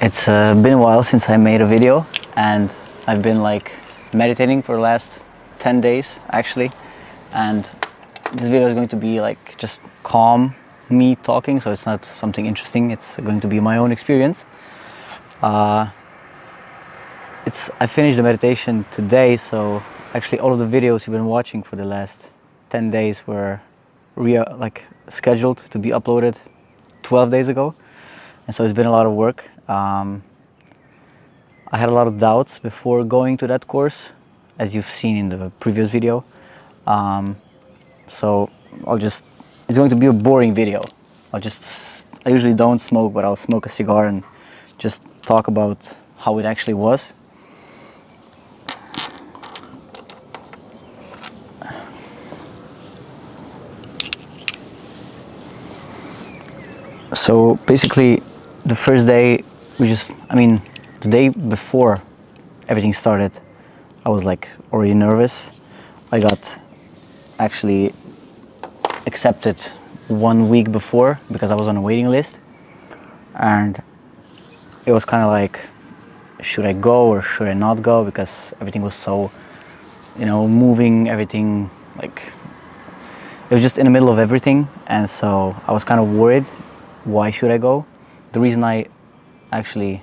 It's been a while since I made a video, and I've been like meditating for the last 10 days actually, and this video is going to be like just calm me talking, so it's not something interesting. It's going to be my own experience. I finished the meditation today, so actually all of the videos you've been watching for the last 10 days were scheduled to be uploaded 12 days ago, and so it's been a lot of work. I had a lot of doubts before going to that course, as you've seen in the previous video. So it's going to be a boring video. I usually don't smoke, but I'll smoke a cigar and just talk about how it actually was. So basically, the first day, the day before everything started, I was like already nervous. I got actually accepted 1 week before because I was on a waiting list, and it was kind of like, should I go or should I not go, because everything was so, moving, everything, like, it was just in the middle of everything, and so I was kind of worried. Why should I go? The reason I actually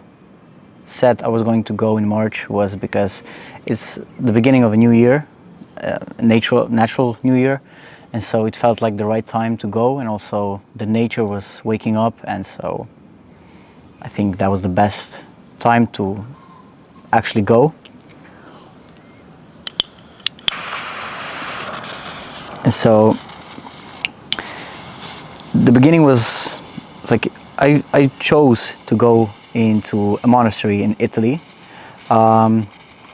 said I was going to go in March was because it's the beginning of a new year, natural new year, and so it felt like the right time to go, and also the nature was waking up, and so I think that was the best time to actually go. And so the beginning was, it's like I chose to go into a monastery in Italy. I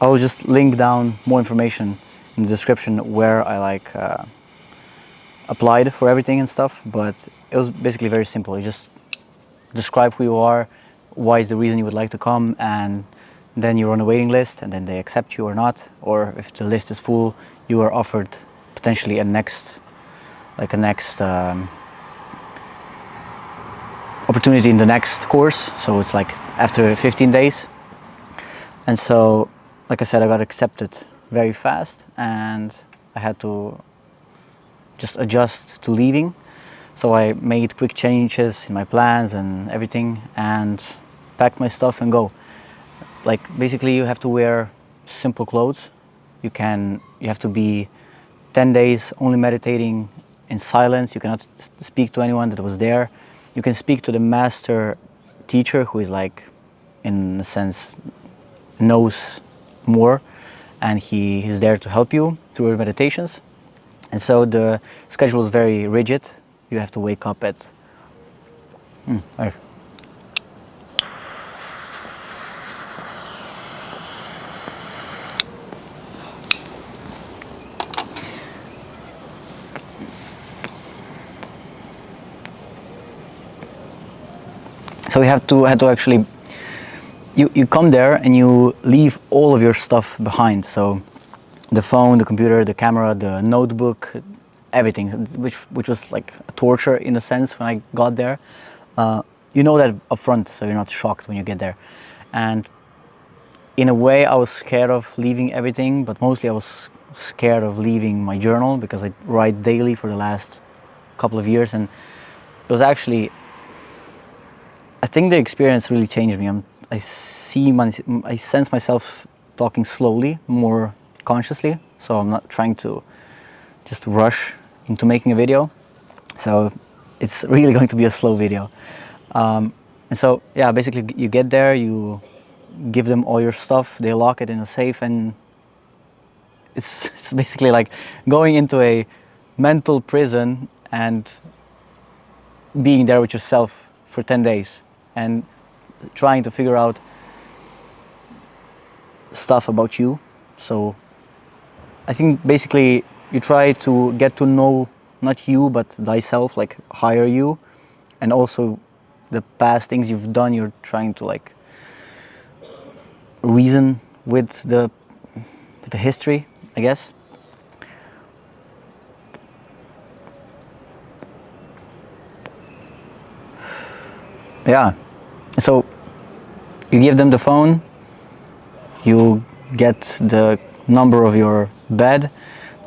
will just link down more information in the description where I applied for everything and stuff, but it was basically very simple. You just describe who you are, why is the reason you would like to come, and then you're on a waiting list, and then they accept you or not, or if the list is full, you are offered potentially a next opportunity in the next course. So it's like after 15 days. And so, like I said, I got accepted very fast, and I had to just adjust to leaving. So I made quick changes in my plans and everything, and packed my stuff and go. Like, basically you have to wear simple clothes. You have to be 10 days only meditating in silence. You cannot speak to anyone that was there. You can speak to the master teacher, who is like, in a sense, knows more, and he is there to help you through your meditations. And so the schedule is very rigid. You have to wake up at so you had to actually, you come there and you leave all of your stuff behind. So the phone, the computer, the camera, the notebook, everything, which was like a torture in a sense when I got there. You know that up front, so you're not shocked when you get there. And in a way, I was scared of leaving everything, but mostly I was scared of leaving my journal, because I write daily for the last couple of years, and it was actually, I think the experience really changed me. I sense myself talking slowly, more consciously, so I'm not trying to just rush into making a video. So it's really going to be a slow video. And so, yeah, basically you get there, you give them all your stuff, they lock it in a safe, and it's basically like going into a mental prison and being there with yourself for 10 days and trying to figure out stuff about you. So I think basically you try to get to know not you but thyself, like higher you, and also the past things you've done. You're trying to like reason with the history, I guess. Yeah. So You give them the phone, you get the number of your bed.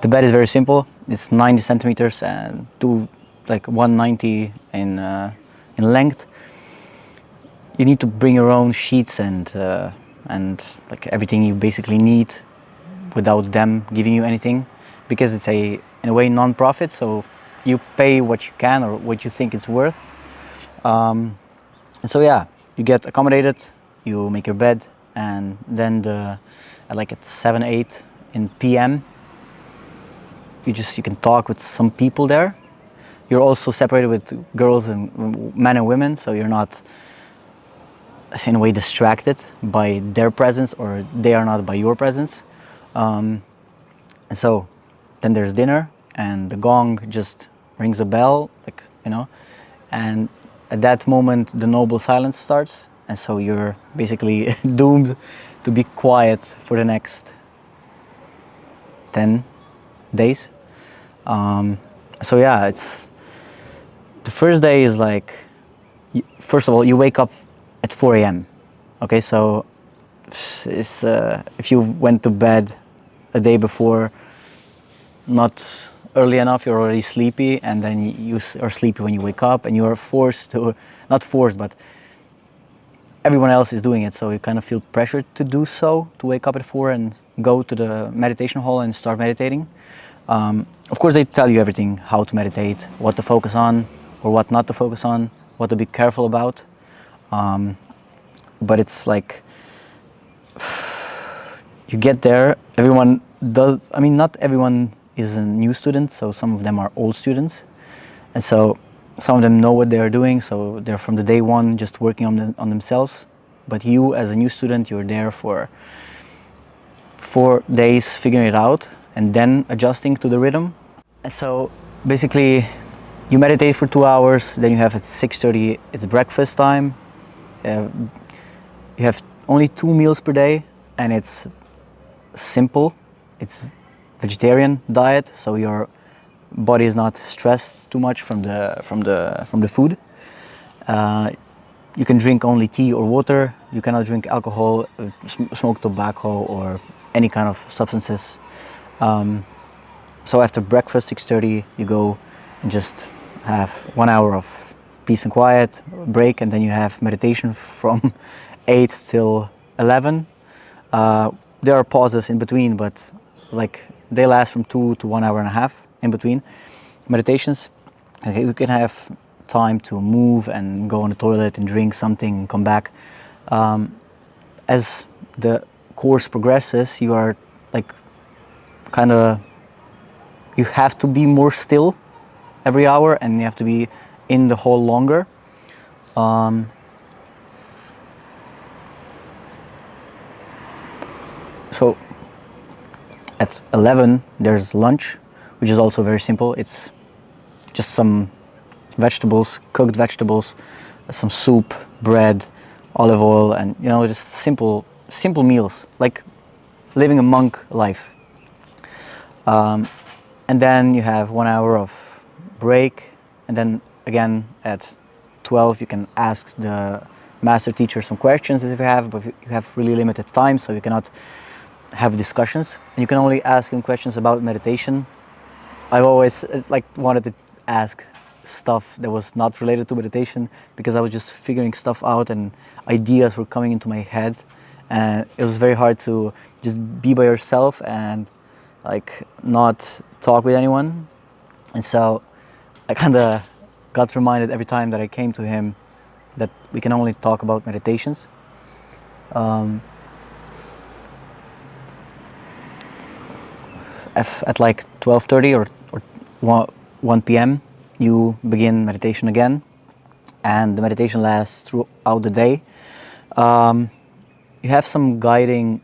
The bed is very simple. It's 90 centimeters and like 190 in length. You need to bring your own sheets and like everything you basically need without them giving you anything, because it's in a way non-profit. So you pay what you can or what you think it's worth. And so yeah, you get accommodated, you make your bed, and then at 7, 8 in PM, you can talk with some people there. You're also separated with girls and men and women, so you're not in a way distracted by their presence, or they are not by your presence. And so then there's dinner, and the gong just rings a bell, and at that moment the noble silence starts, and so you're basically doomed to be quiet for the next 10 days. So yeah, it's the first day is like, first of all, you wake up at 4 a.m. Okay, so it's if you went to bed a day before, not early enough, you're already sleepy, and then you are sleepy when you wake up, and you are forced to, not forced, but everyone else is doing it, so you kind of feel pressured to do so, to wake up at 4 and go to the meditation hall and start meditating. Of course, they tell you everything, how to meditate, what to focus on or what not to focus on, what to be careful about. But it's like, you get there, everyone does, not everyone is a new student, so some of them are old students, and so some of them know what they are doing, so they're from the day one just working on themselves. But you, as a new student, you're there for 4 days figuring it out and then adjusting to the rhythm. And so basically you meditate for 2 hours, then you have at 6:30, it's breakfast time. You have only 2 meals per day, and it's simple. It's vegetarian diet, so your body is not stressed too much from the food. You can drink only tea or water. You cannot drink alcohol, smoke tobacco, or any kind of substances. So after breakfast, 6:30, you go and just have 1 hour of peace and quiet break, and then you have meditation from 8 till 11. There are pauses in between, but like they last from 2 to 1 hour and a half in between meditations. Okay, you can have time to move and go on the toilet and drink something and come back. As the course progresses, you are like you have to be more still every hour, and you have to be in the hall longer. So at 11 there's lunch, which is also very simple. It's just some vegetables, cooked vegetables, some soup, bread, olive oil, and just simple meals, like living a monk life. And then you have 1 hour of break, and then again at 12 you can ask the master teacher some questions if you have, but you have really limited time, so you cannot have discussions, and you can only ask him questions about meditation. I've always wanted to ask stuff that was not related to meditation, because I was just figuring stuff out and ideas were coming into my head, and it was very hard to just be by yourself and not talk with anyone. And so I kind of got reminded every time that I came to him that we can only talk about meditations. At 12:30 or 1 p.m. you begin meditation again, and the meditation lasts throughout the day. You have some guiding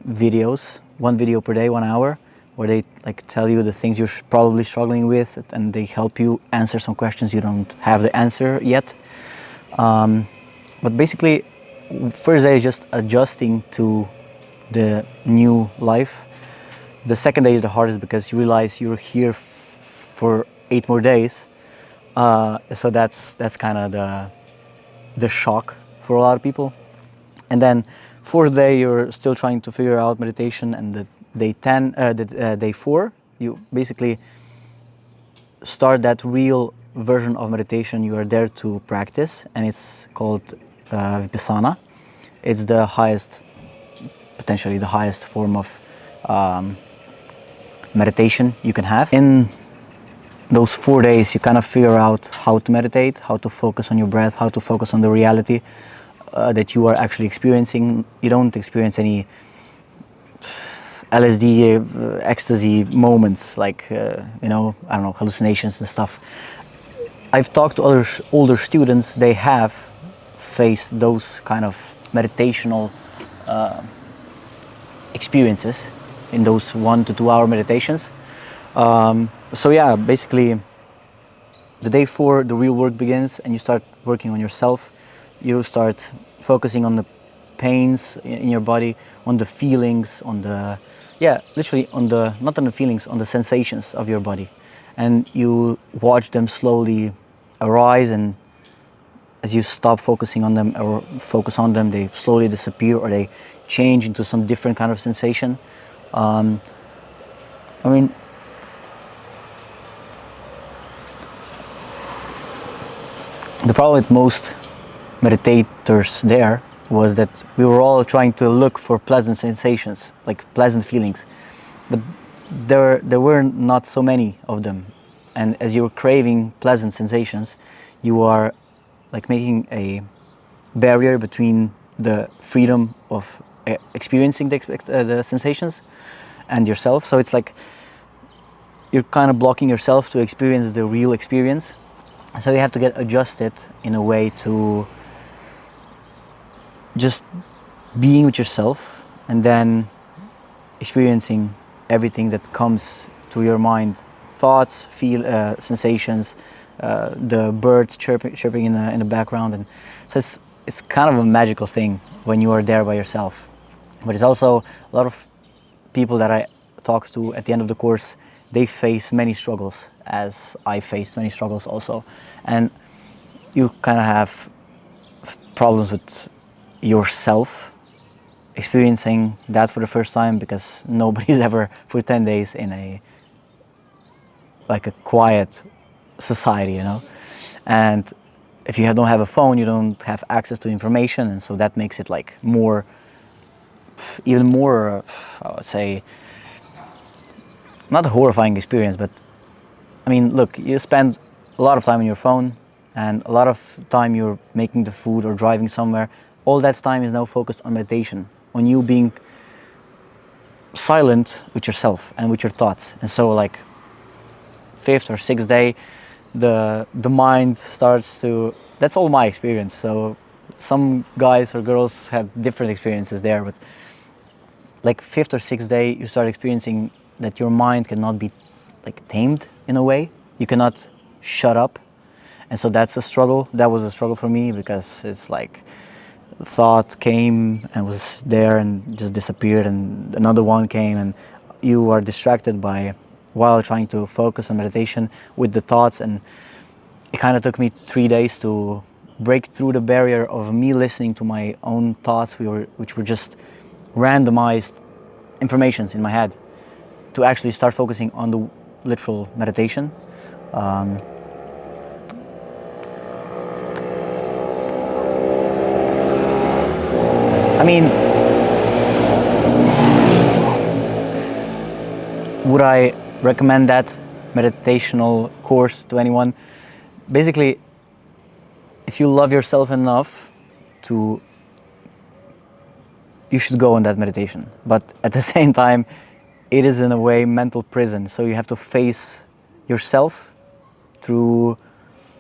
videos, 1 video per day, 1 hour, where they tell you the things you're probably struggling with, and they help you answer some questions you don't have the answer yet. But basically, first day is just adjusting to the new life. The second day is the hardest, because you realize you're here for 8 more days. So that's kind of the shock for a lot of people. And then fourth day you're still trying to figure out meditation, and the day 4 you basically start that real version of meditation you are there to practice, and it's called vipassana. It's the highest, potentially the highest form of meditation you can have. In those 4 days you kind of figure out how to meditate, how to focus on your breath, how to focus on the reality that you are actually experiencing. You don't experience any LSD ecstasy moments like I don't know, hallucinations and stuff. I've talked to other older students. They have faced those kind of meditational experiences in those 1 to 2 hour meditations. So yeah, basically the day 4 the real work begins, and you start working on yourself. You start focusing on the pains in your body, on the feelings, on the, yeah, literally on the, not on the feelings, on the sensations of your body. And you watch them slowly arise, and as you stop focusing on them or focus on them, they slowly disappear, or they change into some different kind of sensation. I mean, the problem with most meditators there was that we were all trying to look for pleasant sensations, like pleasant feelings, but there were not so many of them. And as you're craving pleasant sensations, you are like making a barrier between the freedom of experiencing the sensations and yourself. So it's like you're kind of blocking yourself to experience the real experience. So you have to get adjusted in a way to just being with yourself, and then experiencing everything that comes to your mind, thoughts, sensations, the birds chirping in the background. And so it's kind of a magical thing when you are there by yourself. But it's also a lot of people that I talk to at the end of the course, they face many struggles, as I faced many struggles also. And you kind of have problems with yourself experiencing that for the first time, because nobody's ever for 10 days in a quiet society, you know. And if you don't have a phone, you don't have access to information, and so that makes it like even more, I would say, not a horrifying experience, but I mean, look, you spend a lot of time on your phone, and a lot of time you're making the food or driving somewhere. All that time is now focused on meditation, on you being silent with yourself and with your thoughts. And so like 5th or 6th day, the mind starts to, that's all my experience. So some guys or girls had different experiences there, but like 5th or 6th day, you start experiencing that your mind cannot be like tamed in a way. You cannot shut up. And so that's a struggle. That was a struggle for me, because it's like thought came and was there and just disappeared, and another one came, and you are distracted by while trying to focus on meditation with the thoughts. And it kind of took me 3 days to break through the barrier of me listening to my own thoughts, which were just randomized informations in my head, to actually start focusing on the literal meditation. I mean, would I recommend that meditational course to anyone? Basically, if you love yourself enough to, you should go on that meditation. But at the same time, it is in a way mental prison. So you have to face yourself through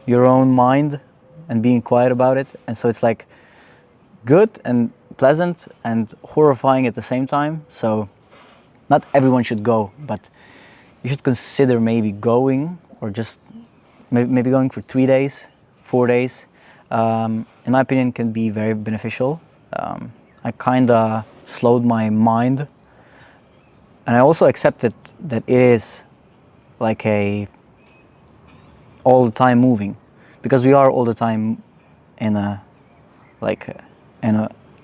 your own mind and being quiet about it. And so it's like good and pleasant and horrifying at the same time. So not everyone should go, but you should consider maybe going, or just maybe going for 3 days, 4 days. In my opinion, can be very beneficial. I kind of slowed my mind, and I also accepted that it is like a all the time moving, because we are all the time in a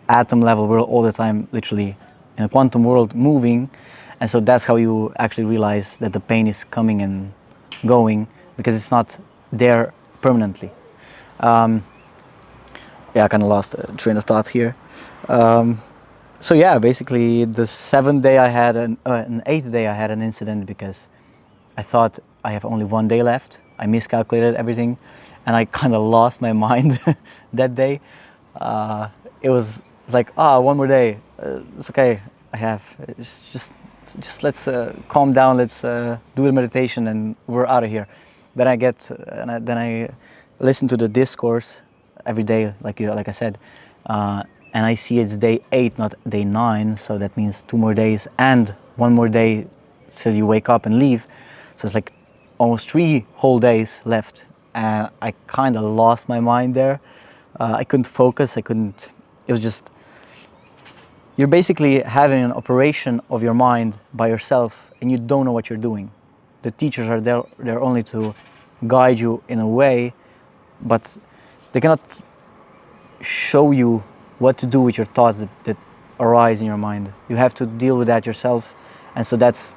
atom level. We're all the time literally in a quantum world moving, and so that's how you actually realize that the pain is coming and going, because it's not there permanently. Yeah, I kind of lost a train of thought here. So yeah, basically the seventh day I had an eighth day I had an incident because I thought I have only one day left. I miscalculated everything, and I kind of lost my mind that day. It was like, one more day. It's okay. I have. Just let's calm down. Let's do the meditation, and we're out of here. Then then I listen to the discourse every day, like I said, and I see it's day 8, not day 9. So that means 2 more days and 1 more day till you wake up and leave. So it's like almost 3 whole days left, and I kind of lost my mind there. I couldn't focus. I couldn't. It was just, you're basically having an operation of your mind by yourself, and you don't know what you're doing. The teachers are there. They're only to guide you in a way, but they cannot show you what to do with your thoughts that arise in your mind. You have to deal with that yourself, and so that's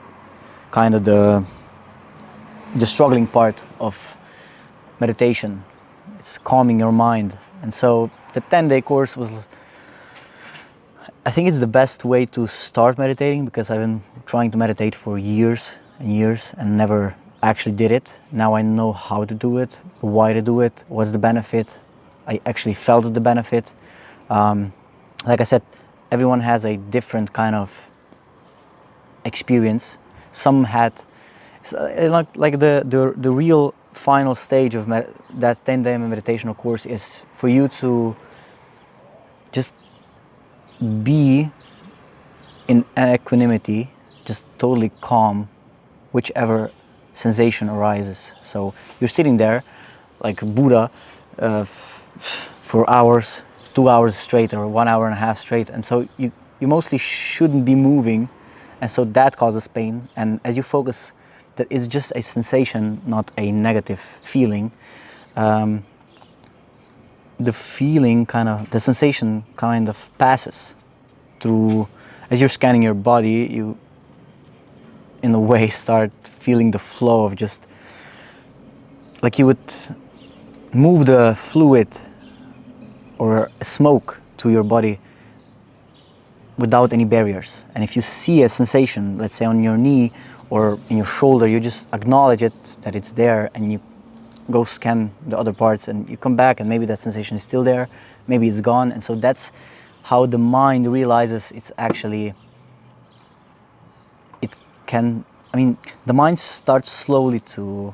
kind of the struggling part of meditation. It's calming your mind. And so the 10-day course was, I think it's the best way to start meditating, because I've been trying to meditate for years and years and never actually did it. Now I know how to do it, why to do it, what's the benefit. I actually felt the benefit. Like I said, everyone has a different kind of experience. Some had, like the real final stage of that 10-day meditational course is for you to just be in equanimity, just totally calm, whichever sensation arises. So you're sitting there like Buddha for hours, 2 hours straight, or 1 hour and a half straight, and so you mostly shouldn't be moving, and so that causes pain. And as you focus that it's just a sensation, not a negative feeling, the sensation kind of passes through. As you're scanning your body, you in a way start feeling the flow of, just like you would move the fluid or smoke to your body without any barriers. And if you see a sensation, let's say on your knee or in your shoulder, you just acknowledge it, that it's there, and you go scan the other parts, and you come back and maybe that sensation is still there, maybe it's gone. And so that's how the mind realizes it's actually, the mind starts slowly to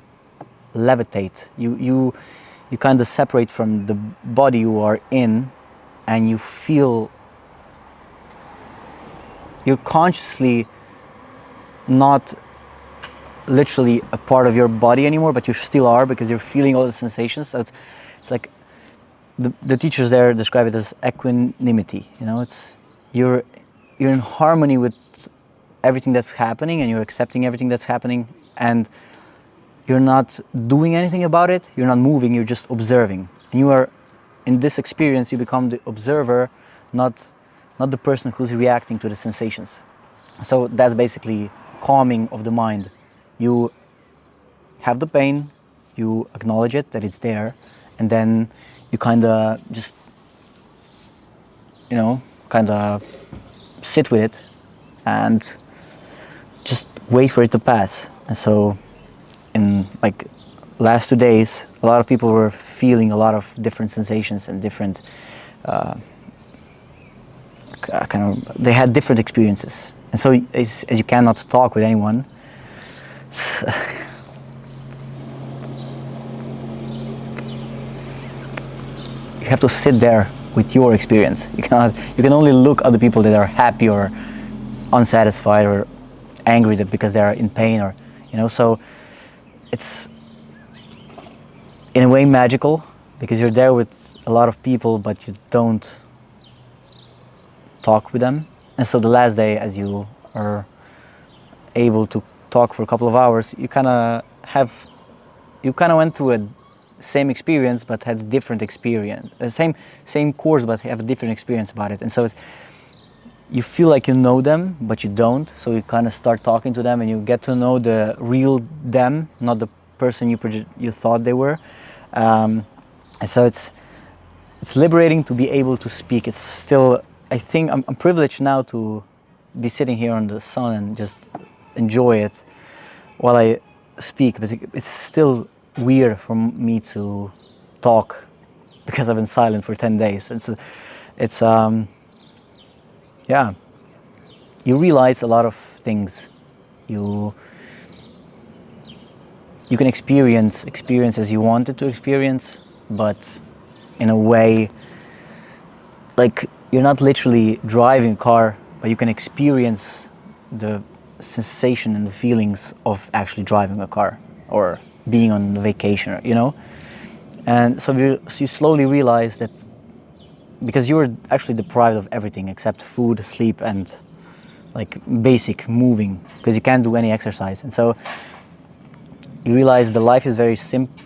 levitate. You kind of separate from the body you are in, and you feel, you're consciously not literally a part of your body anymore, but you still are, because you're feeling all the sensations. So it's like the teachers there describe it as equanimity. It's you're in harmony with everything that's happening, and you're accepting everything that's happening, and you're not doing anything about it. You're not moving. You're just observing. And you are, in this experience, you become the observer, not the person who's reacting to the sensations. So that's basically calming of the mind. You have the pain, you acknowledge it, that it's there, and then you kind of just, sit with it and just wait for it to pass. And so in like last 2 days, a lot of people were feeling a lot of different sensations and different they had different experiences. And so as you cannot talk with anyone, you have to sit there with your experience. You can only look at the people that are happy or unsatisfied or angry because they are in pain, or so it's in a way magical, because you're there with a lot of people but you don't talk with them. And so the last day, as you are able to talk for a couple of hours, you kind of went through a same experience but had different experience, same course but have a different experience about it. And so you feel like you know them, but you don't. So you kind of start talking to them, and you get to know the real them, not the person you thought they were. And so it's liberating to be able to speak. It's still, I think, I'm privileged now to be sitting here on the sun and just enjoy it while I speak. But it's still weird for me to talk because I've been silent for 10 days. It's yeah, you realize a lot of things. You can experience as you wanted to experience, but in a way, like, you're not literally driving a car, but you can experience the sensation and the feelings of actually driving a car or being on vacation, you know? And so you slowly realize that because you were actually deprived of everything except food, sleep, and like basic moving, because you can't do any exercise. And so you realize the life is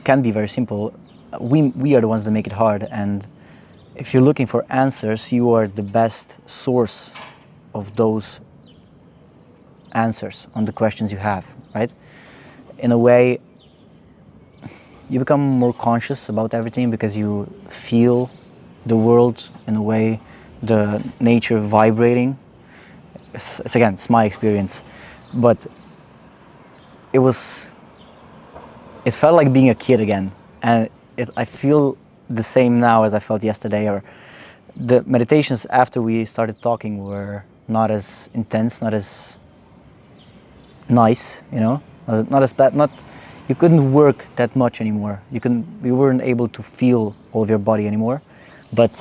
can be very simple. We are the ones that make it hard. And if you're looking for answers, you are the best source of those answers on the questions you have, right? In a way, you become more conscious about everything because you feel the world in a way, the nature vibrating. It's my experience, but it felt like being a kid again, and I feel the same now as I felt yesterday. Or the meditations after we started talking were not as intense, not as nice, you know, not as bad. You couldn't work that much anymore. You weren't able to feel all of your body anymore. But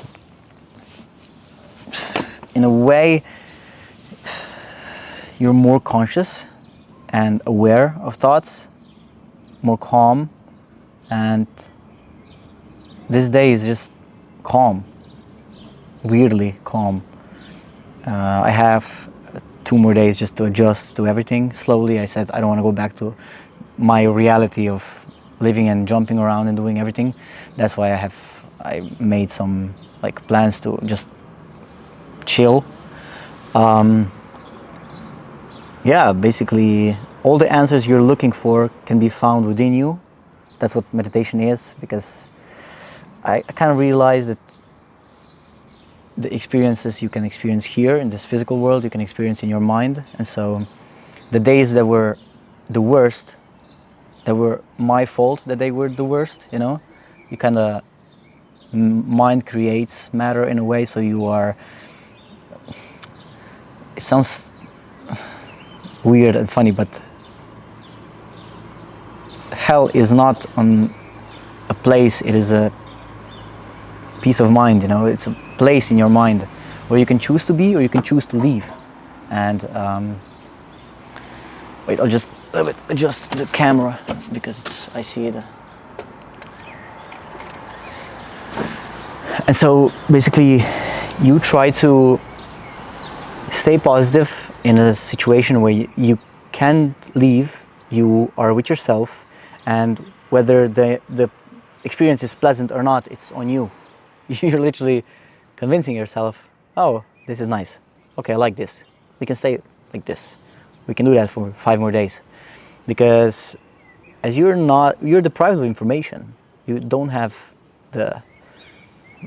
in a way, you're more conscious and aware of thoughts, more calm, and this day is just calm, weirdly calm. I have 2 more days just to adjust to everything slowly. I said I don't want to go back to my reality of living and jumping around and doing everything. That's why I made some like plans to just chill. Yeah, basically all the answers you're looking for can be found within you. That's what meditation is, because I kind of realized that the experiences you can experience here in this physical world, you can experience in your mind. And so the days that were the worst, that were my fault that they were the worst, you know, you kind of, mind creates matter in a way, so it sounds weird and funny, but hell is not on a place, it is a peace of mind, you know. It's a place in your mind where you can choose to be or you can choose to leave. And wait, I'll just adjust the camera because I see it. And so basically you try to stay positive in a situation where you can't leave, you are with yourself, and whether the experience is pleasant or not, it's on you. You're literally convincing yourself, oh, this is nice. Okay, I like this. We can stay like this. We can do that for 5 more days. Because as you're deprived of information. You don't have the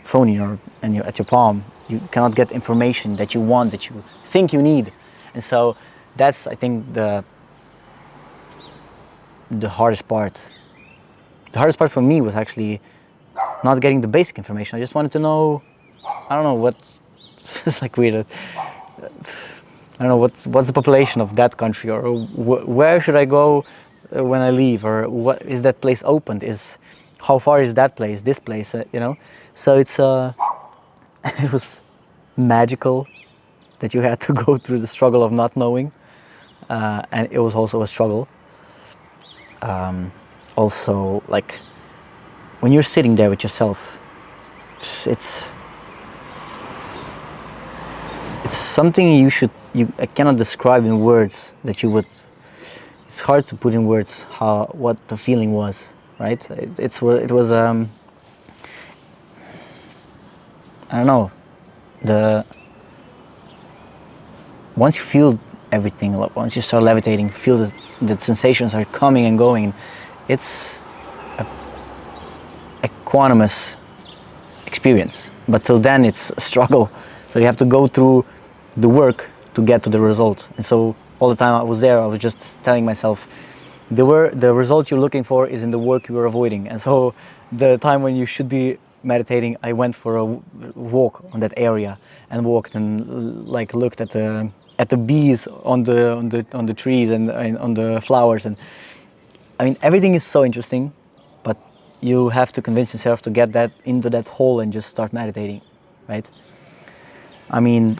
phone at your palm. You cannot get information that you want, that you think you need. And so that's, I think, the hardest part. The hardest part for me was actually not getting the basic information. I just wanted to know, I don't know what's, it's like weird. I don't know what's the population of that country, or where should I go when I leave, or what is that place opened? How far is that place? This place, you know. So it's it was magical that you had to go through the struggle of not knowing, and it was also a struggle. Also, like when you're sitting there with yourself, it's something I cannot describe in words. It's hard to put in words what the feeling was. right? It was I don't know, the once you feel everything, once you start levitating, feel that the sensations are coming and going, it's a quantumous experience. But till then, it's a struggle. So you have to go through the work to get to the result. And so all the time I was there, I was just telling myself, the result you're looking for is in the work you're avoiding. And so the time when you should be meditating, I went for a walk on that area and walked and like looked at the bees on the trees and on the flowers. And I mean, everything is so interesting, but you have to convince yourself to get that into that hole and just start meditating, right? I mean,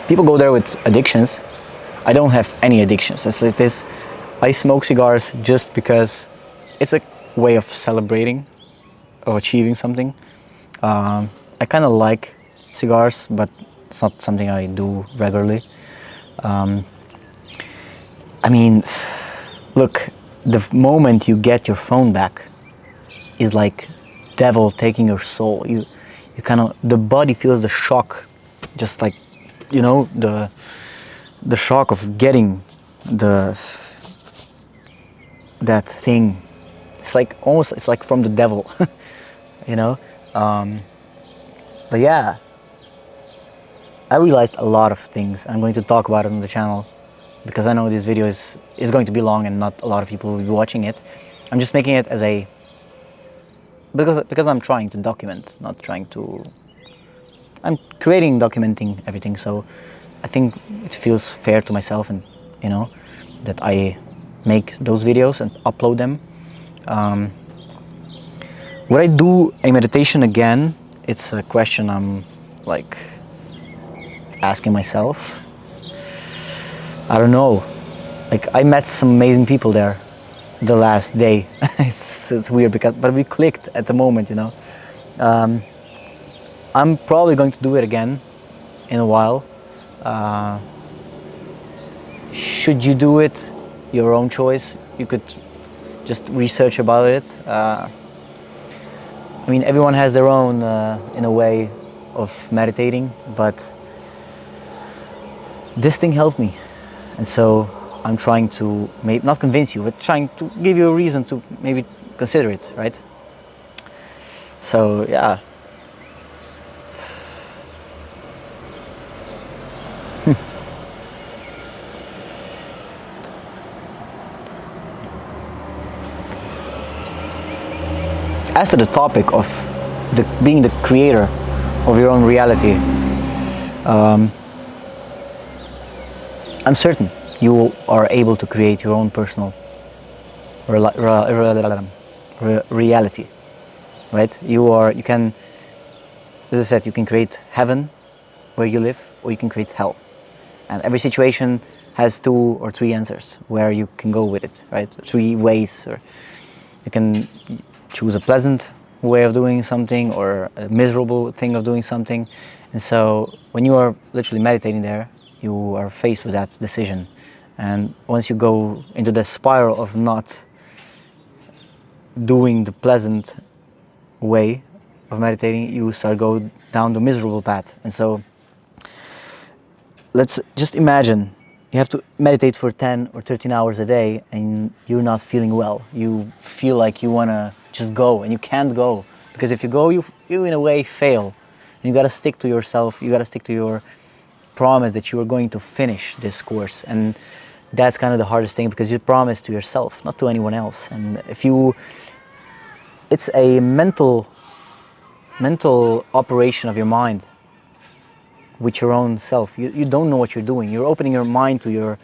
people go there with addictions. I don't have any addictions. It's like this. I smoke cigars just because it's a way of celebrating, of achieving something. I kind of like cigars, but it's not something I do regularly. I mean, look, the moment you get your phone back is like devil taking your soul. You kind of, the body feels the shock, just like, you know, the shock of getting that thing. It's like almost, it's like from the devil, you know. But yeah, I realized a lot of things. I'm going to talk about it on the channel because I know this video is going to be long and not a lot of people will be watching it. I'm just making it as a, because I'm trying to document, not trying to, I'm documenting everything. So I think it feels fair to myself, and you know, that I make those videos and upload them. Would I do a meditation again? It's a question I'm like asking myself. I don't know. Like, I met some amazing people there the last day. it's weird but we clicked at the moment, you know. I'm probably going to do it again in a while. Should you do it? Your own choice. You could just research about it. I mean, everyone has their own, in a way, of meditating, but this thing helped me. And so I'm trying to, not convince you, but trying to give you a reason to maybe consider it, right? So, yeah. As to the topic of being the creator of your own reality, I'm certain you are able to create your own personal reality, right? You can, as I said, you can create heaven where you live, or you can create hell. And every situation has 2 or 3 answers where you can go with it, right? 3 ways, or you can choose a pleasant way of doing something or a miserable thing of doing something. And so when you are literally meditating there, you are faced with that decision. And once you go into the spiral of not doing the pleasant way of meditating, you start go down the miserable path. And so let's just imagine you have to meditate for 10 or 13 hours a day and you're not feeling well. You feel like you want to just go and you can't go, because if you go, you in a way fail. And you got to stick to yourself. You got to stick to your promise that you are going to finish this course. And that's kind of the hardest thing, because you promise to yourself, not to anyone else. And if you, it's a mental operation of your mind with your own self. You don't know what you're doing. You're opening your mind to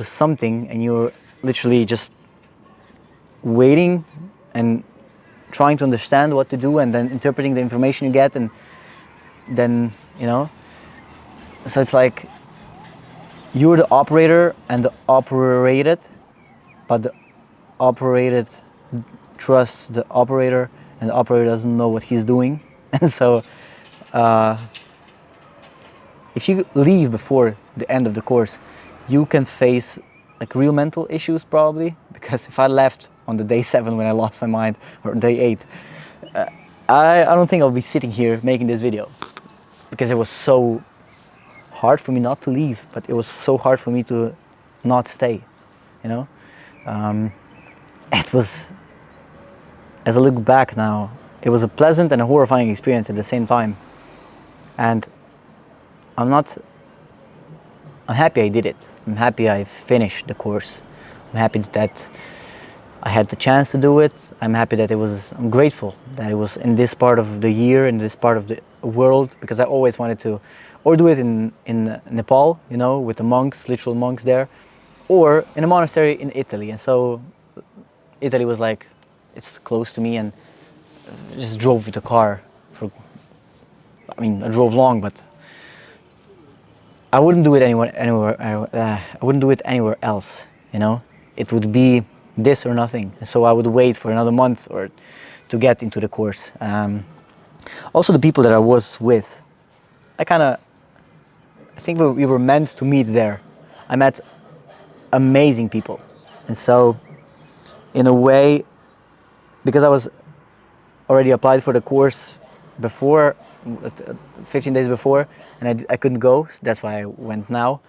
something, and you're literally just waiting and trying to understand what to do, and then interpreting the information you get, and then, you know. So it's like you're the operator and the operated, but the operated trusts the operator, and the operator doesn't know what he's doing. And so if you leave before the end of the course, you can face like real mental issues probably, because if I left on the day 7 when I lost my mind, or day 8, I don't think I'll be sitting here making this video, because it was so hard for me not to leave, but it was so hard for me to not stay, you know. It was, as I look back now, it was a pleasant and a horrifying experience at the same time, and I'm happy I did it. I'm happy I finished the course. I'm happy that I had the chance to do it. I'm happy that I'm grateful that it was in this part of the year, in this part of the world, because I always wanted to, or do it in Nepal, you know, with the monks, literal monks there, or in a monastery in Italy. And so Italy was like, it's close to me, and just drove with the car I drove long, but I wouldn't do it anywhere. I wouldn't do it anywhere else, you know. It would be this or nothing. So I would wait for another month or to get into the course. Also, the people that I was with, I think we were meant to meet there. I met amazing people, and so in a way, because I was already applied for the course before, 15 days before, and I couldn't go. So that's why I went now.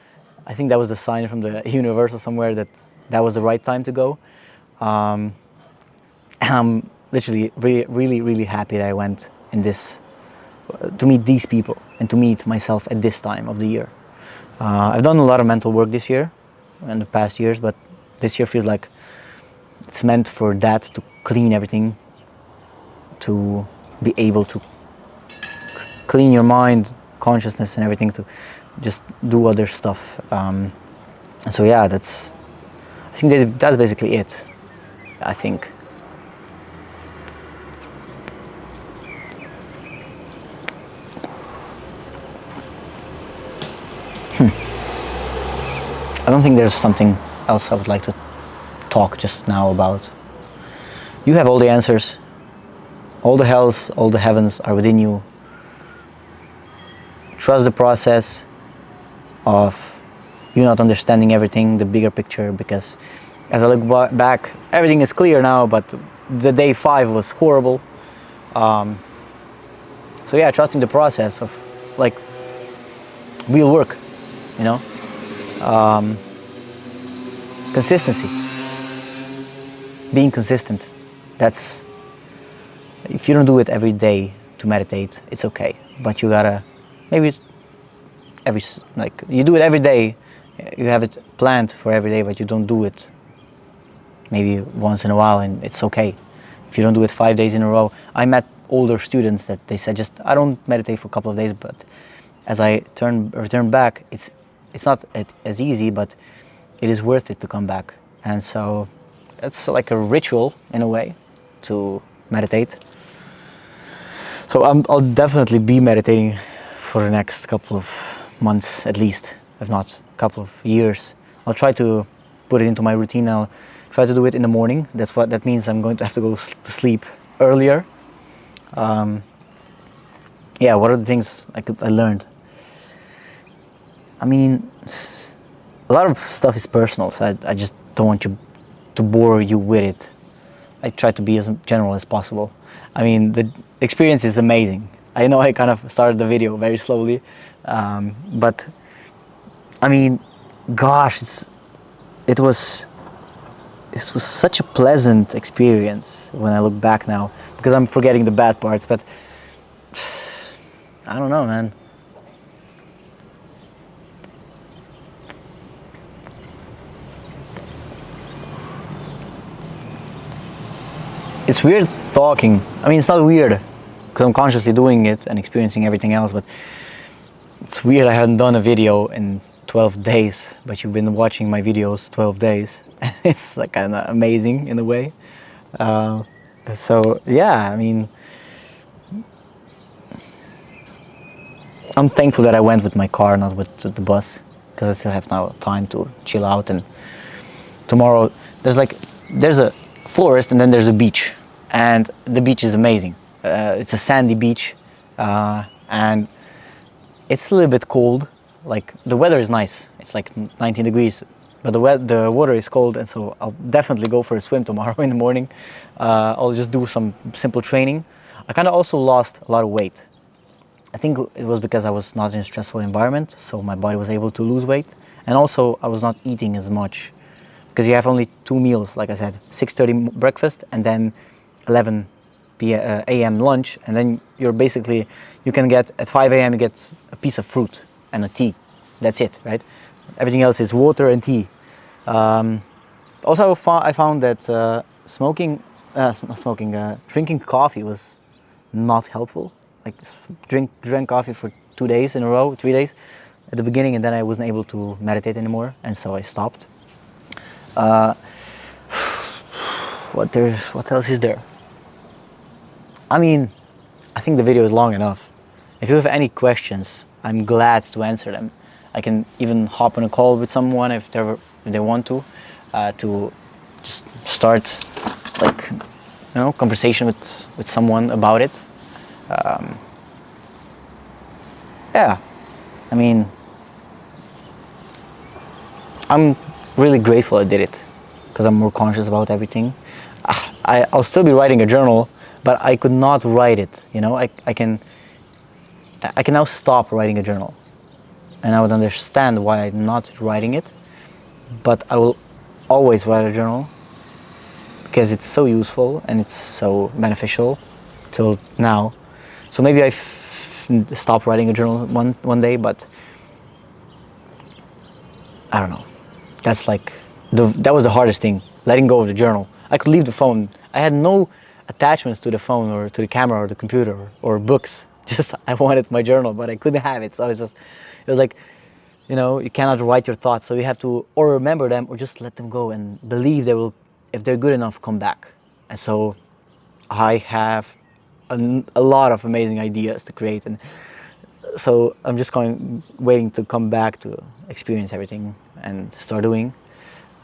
I think that was the sign from the universe or somewhere that was the right time to go. And I'm literally really happy that I went in this, to meet these people and to meet myself at this time of the year. I've done a lot of mental work this year and the past years, but this year feels like it's meant for that, to clean everything, to be able to clean your mind, consciousness and everything, to just do other stuff. So yeah, I think that's basically it, I think. I don't think there's something else I would like to talk just now about. You have all the answers. All the hells, all the heavens are within you. Trust the process of you not understanding everything, the bigger picture, because as I look back, everything is clear now, but the day 5 was horrible. So yeah, trusting the process of like real work, you know. Consistency, being consistent. That's, if you don't do it every day to meditate, it's okay, but you gotta, maybe you do it every day, you have it planned for every day, but you don't do it maybe once in a while, and it's okay if you don't do it 5 days in a row. I met older students that they said, just I don't meditate for a couple of days, but as I return back, it's not as easy, but it is worth it to come back. And so it's like a ritual in a way to meditate. So I'll definitely be meditating for the next couple of months at least, if not a couple of years. I'll try to put it into my routine. I'll try to do it in the morning. That means I'm going to have to go to sleep earlier. Yeah, what are the things I learned? I mean, a lot of stuff is personal, so I just don't want to bore you with it. I try to be as general as possible. I mean, the experience is amazing. I know I kind of started the video very slowly, but I mean, gosh, it was such a pleasant experience when I look back now, because I'm forgetting the bad parts, but I don't know, man. It's weird talking. I mean, it's not weird because I'm consciously doing it and experiencing everything else, but it's weird I hadn't done a video in 12 days, but you've been watching my videos 12 days. It's like kind of amazing in a way. So yeah, I mean, I'm thankful that I went with my car, not with the bus, because I still have now time to chill out. And tomorrow there's a forest and then there's a beach, and the beach is amazing. It's a sandy beach, and It's a little bit cold. Like the weather is nice. It's like 19 degrees, but the water is cold, and so I'll definitely go for a swim tomorrow in the morning. I'll just do some simple training. I kind of also lost a lot of weight. I think it was because I was not in a stressful environment, so my body was able to lose weight, and also I was not eating as much, because you have only 2 meals, like I said, 6:30 breakfast and then 11 a.m. lunch, and then you can get at 5 a.m. you get a piece of fruit and a tea. That's it, right? Everything else is water and tea. Also, I found that drinking coffee was not helpful. Like drank coffee for 2 days in a row, 3 days at the beginning, and then I wasn't able to meditate anymore, and so I stopped. What else is there? I mean, I think the video is long enough. If you have any questions, I'm glad to answer them. I can even hop on a call with someone if they want to just start like conversation with someone about it. Yeah, I mean, I'm really grateful I did it because I'm more conscious about everything. I'll still be writing a journal, but I could not write it. I can now stop writing a journal, and I would understand why I'm not writing it. But I will always write a journal because it's so useful and it's so beneficial till now. So maybe I stop writing a journal one day, but I don't know. That's like that was the hardest thing, letting go of the journal. I could leave the phone. I had no attachments to the phone or to the camera or the computer or books. Just I wanted my journal, but I couldn't have it. So it was like, you cannot write your thoughts. So you have to or remember them or just let them go and believe they will, if they're good enough, come back. And so I have a lot of amazing ideas to create, and so I'm just waiting to come back to experience everything and start doing.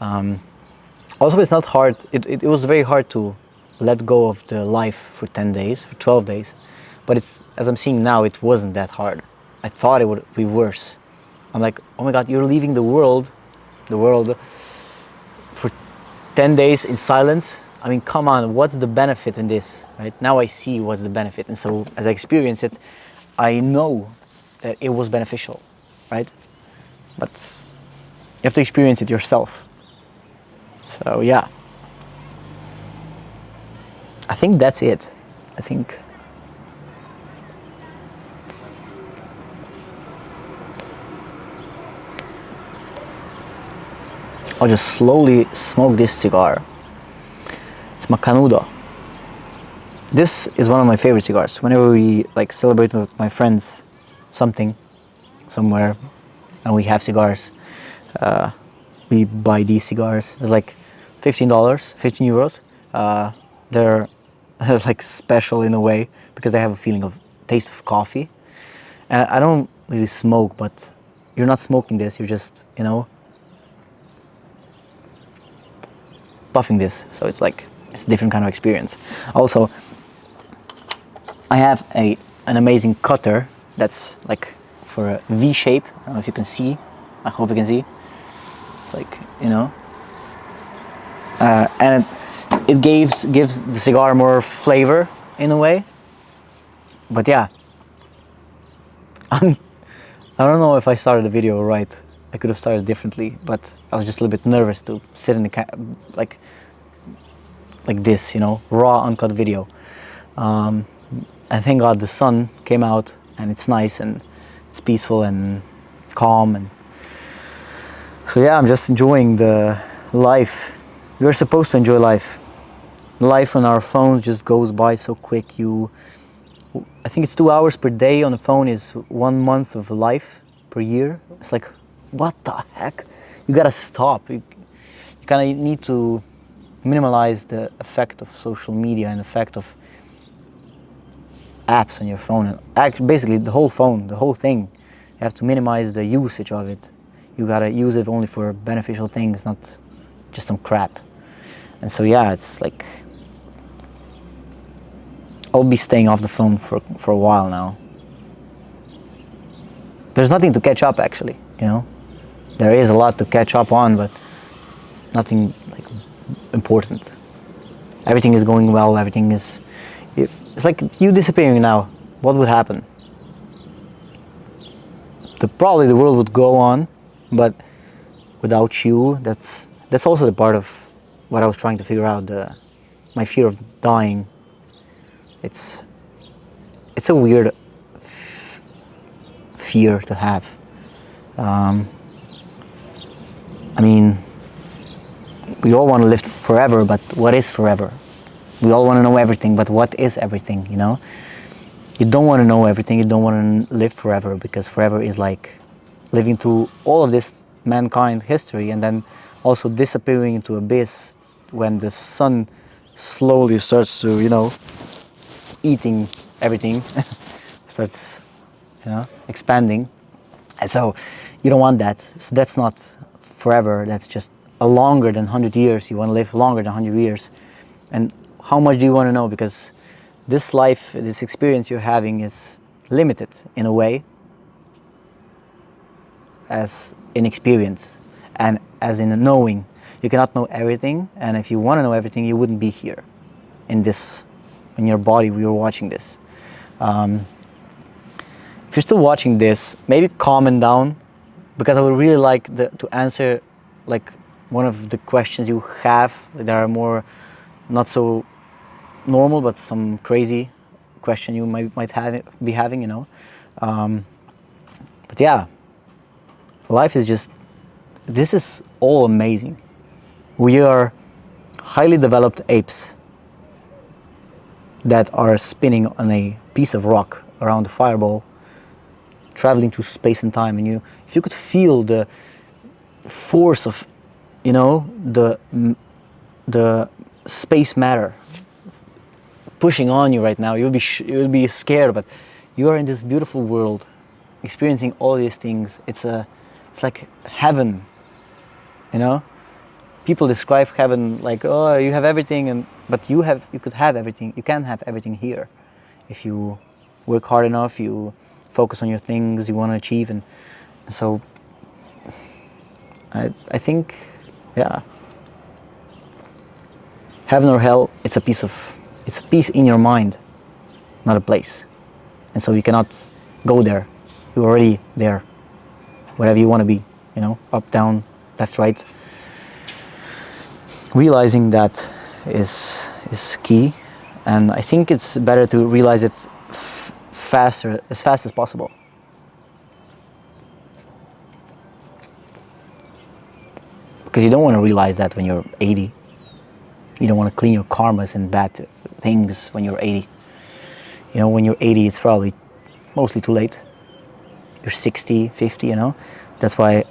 Also, it's not hard. It was very hard to let go of the life for 10 days, for 12 days. But as I'm seeing now, it wasn't that hard. I thought it would be worse. I'm like, oh my God, you're leaving the world for 10 days in silence. I mean, come on, what's the benefit in this, right? Now I see what's the benefit. And so as I experience it, I know that it was beneficial, right? But you have to experience it yourself. So yeah, I think that's it. I think I'll just slowly smoke this cigar. It's Macanudo. This is one of my favorite cigars. Whenever we celebrate with my friends something somewhere and we have cigars, we buy these cigars. It's like $15, 15 euros. They're like special in a way because they have a feeling of taste of coffee. And I don't really smoke, but you're not smoking this. You're just puffing this. So it's a different kind of experience. Also, I have an amazing cutter that's like for a V shape. I don't know if you can see. I hope you can see. It's and it gives the cigar more flavor in a way. But yeah, I don't know if I started the video right. I could have started differently, but I was just a little bit nervous to sit in the like this, raw, uncut video. And thank God the sun came out and it's nice and it's peaceful and calm, and so yeah, I'm just enjoying the life. We're supposed to enjoy life. Life on our phones just goes by so quick. I think it's 2 hours per day on the phone is 1 month of life per year. It's like, what the heck? You gotta stop. You kind of need to minimize the effect of social media and the effect of apps on your phone. And basically the whole phone, the whole thing. You have to minimize the usage of it. You gotta use it only for beneficial things, not just some crap. And so yeah, it's like I'll be staying off the phone for a while now. there's nothing to catch up actually, you know. There is a lot to catch up on, but nothing like important. Everything is going well, everything is, it's like you disappearing now. What would happen? Probably the world would go on, but without you, that's also the part of what I was trying to figure out, my fear of dying. It's a weird fear to have. I mean, we all want to live forever, but what is forever? We all want to know everything, but what is everything, you know? You don't want to know everything, you don't want to live forever, because forever is like living through all of this mankind history and then also disappearing into abyss when the sun slowly starts to, you know, eating everything, starts, you know, expanding. And so you don't want that. So that's not forever, that's just a longer than 100 years. You want to live longer than 100 years. And how much do you want to know? Because this life, this experience you're having is limited in a way, as in experience and as in a knowing. You cannot know everything, and if you want to know everything, you wouldn't be here in this, in your body. We were watching this. If you're still watching this, maybe comment down, because I would really like to answer like one of the questions you have that are more not so normal, but some crazy question you might be having, you know. But yeah, life is just, this is all amazing. We are highly developed apes that are spinning on a piece of rock around a fireball, traveling through space and time. And if you could feel the force of, you know, the space matter pushing on you right now, you would be scared. But you are in this beautiful world, experiencing all these things. It's like heaven, you know. People describe heaven like, oh, you have everything, but you could have everything. You can have everything here if you work hard enough, you focus on your things you want to achieve. And so I think, yeah, heaven or hell, it's a piece in your mind, not a place. And so you cannot go there. You're already there, wherever you want to be, you know, up, down, left, right. Realizing that is key, and I think it's better to realize it as fast as possible. Because you don't want to realize that when you're 80. You don't want to clean your karmas and bad things when you're 80. You know, when you're 80, it's probably mostly too late. You're 60, 50, you know. That's why,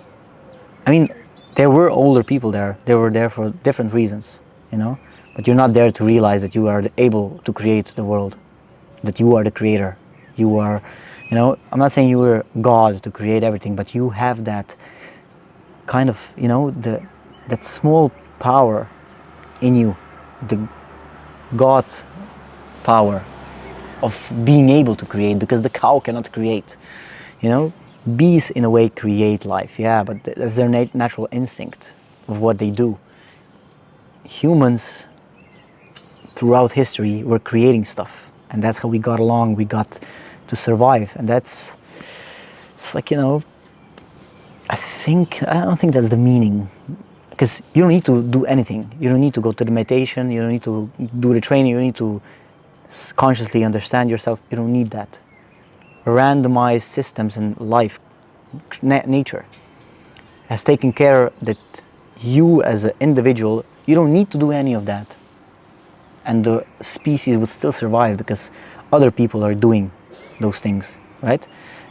I mean, there were older people there. They were there for different reasons, you know. But you're not there to realize that you are able to create the world, that you are the creator. You are, you know, I'm not saying you were God to create everything, but you have that kind of, you know, that small power in you, the God power of being able to create, because the cow cannot create, you know. Bees in a way create life, yeah, but that's their natural instinct of what they do. Humans throughout history were creating stuff, and that's how we got along, we got to survive. And it's like, you know, I don't think that's the meaning, because you don't need to do anything. You don't need to go to the meditation, you don't need to do the training, you don't need to consciously understand yourself. You don't need that. Randomized systems in life, nature has taken care that you as an individual, you don't need to do any of that, and the species would still survive because other people are doing those things, right?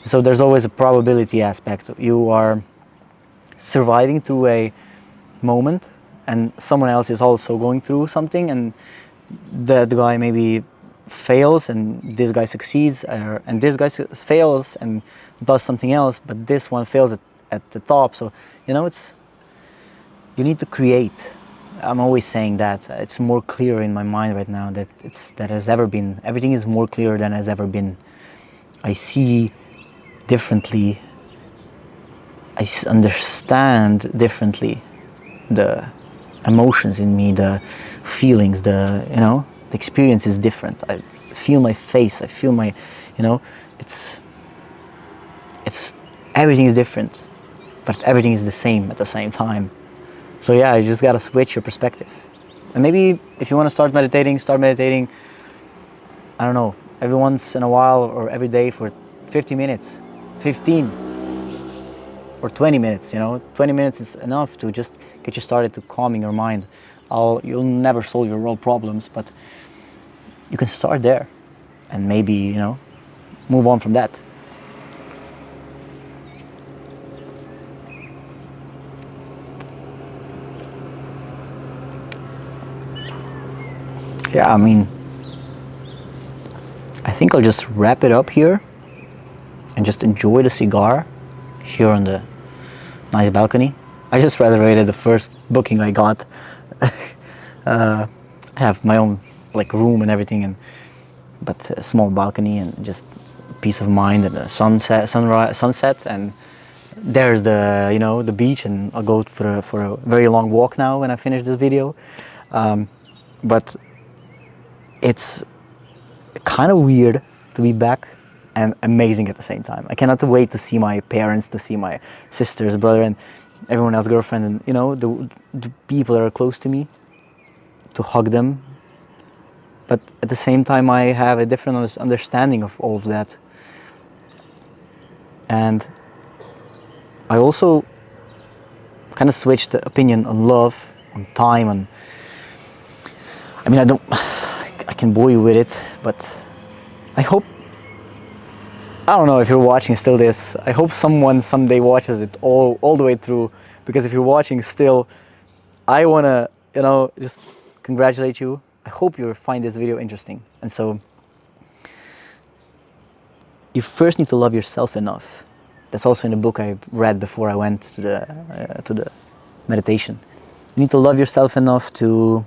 So there's always a probability aspect. You are surviving through a moment, and someone else is also going through something, and the guy maybe fails and this guy succeeds, and this guy fails and does something else, but this one fails at the top. So, you know, you need to create. I'm always saying that. It's more clear in my mind right now that has ever been. Everything is more clear than has ever been. I see differently understand differently the emotions in me, the feelings, the experience is different. I feel my face, I feel my, it's everything is different, but everything is the same at the same time. So yeah, you just gotta switch your perspective. And maybe if you want to start meditating, I don't know, every once in a while or every day for 50 minutes, 15 or 20 minutes, 20 minutes is enough to just get you started to calming your mind. You'll never solve your world problems, but you can start there and maybe, move on from that. Yeah, I mean, I think I'll just wrap it up here and just enjoy the cigar here on the nice balcony. I just reserved the first booking I got. I have my own room and everything, but a small balcony and just peace of mind and a sunset, and there's the beach, and I'll go for a very long walk now when I finish this video. But it's kind of weird to be back and amazing at the same time. I cannot wait to see my parents, to see my sisters, brother, and everyone else, girlfriend, and the people that are close to me, to hug them. But at the same time, I have a different understanding of all of that. And I also kind of switched the opinion on love, on time, I mean, I can bore you with it, but I hope, I don't know if you're watching still this, I hope someone someday watches it all the way through, because if you're watching still, I want to, just congratulate you. I hope you find this video interesting. And so, you first need to love yourself enough. That's also in the book I read before I went to the meditation. You need to love yourself enough to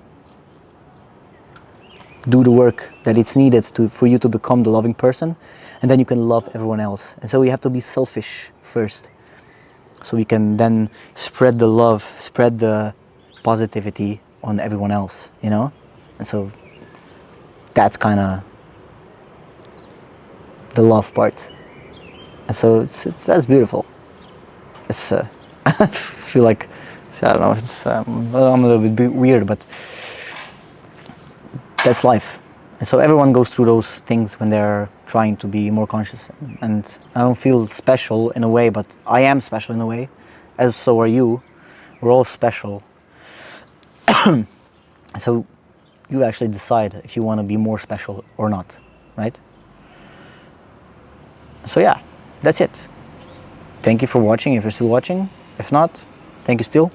do the work that it's needed for you to become the loving person, and then you can love everyone else. And so you have to be selfish first, so we can then spread the love, spread the positivity on everyone else, And so that's kind of the love part. And so that's beautiful. It's I feel like, I don't know, it's I'm a little bit weird, but that's life. And so everyone goes through those things when they're trying to be more conscious. And I don't feel special in a way, but I am special in a way, as so are you. We're all special. So you actually decide if you want to be more special or not, right? So yeah, that's it. Thank you for watching, if you're still watching. If not, thank you still.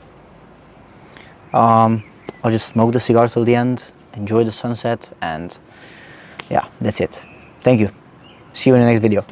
I'll just smoke the cigar till the end, enjoy the sunset, and yeah, that's it. Thank you. See you in the next video.